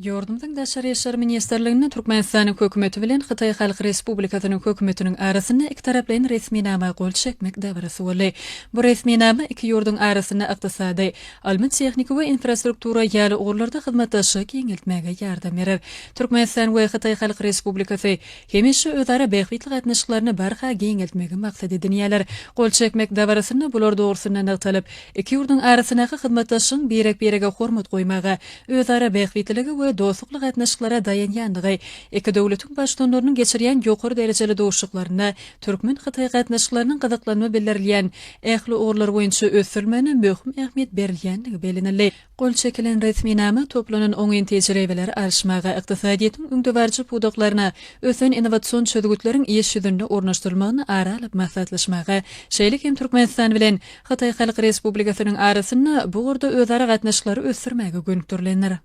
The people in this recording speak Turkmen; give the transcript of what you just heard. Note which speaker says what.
Speaker 1: Yordumdan Daşary işler ministerligine Türkmenistanyň hökümeti bilen Hytaý Halk Respublikasynyň hökümetiniň arasynda iki taraplaryň resmi nama gol çekmek dabrasy boldy. Bu resmi nama iki ýurduň arasynda ykdysady, almy tehnik we infrastruktura ýaly orlarda hyzmatdaşlyk giňiltmäge ýardam berer. Türkmenistan we Hytaý Halk Respublikasy hemişe özara beýgitlik gatnaşyklaryny barha giňiltmäge maksat edinýärler. Gol çekmek dabrasynda bular dogrusyna nagtalyp, iki ýurduň arasyndaky hyzmatdaşlygyň birek-birege hormat goýmaga, özara beýgitligi we dostluk gatnaşyklara dayanýandygy, iki döwletiň başlanmarynyň geçirýän ýokary derejeli dowuşuklaryna türkmen Hytaý gatnaşyklarynyň gyzyklanma bildirilýän ähli orlar boýunça ösürmeni möhüm ähmiýet berilýändigi bilinildi. Gol çekilen resmi nama toplanan oňyn tejribeler arşmaga, ykdysadyýetyň üňdewarjy pudaklaryna, ösen innowasion çözgütleriň iş ýüzünde ornaşdyrylmagyny aralyp maksatlaşmaga, şeýlik hem Türkmenistan bilen Hytaý Halk Respublikasynyň arasynda bu gorda özara gatnaşyklary ösürmäge gönükdirilenler.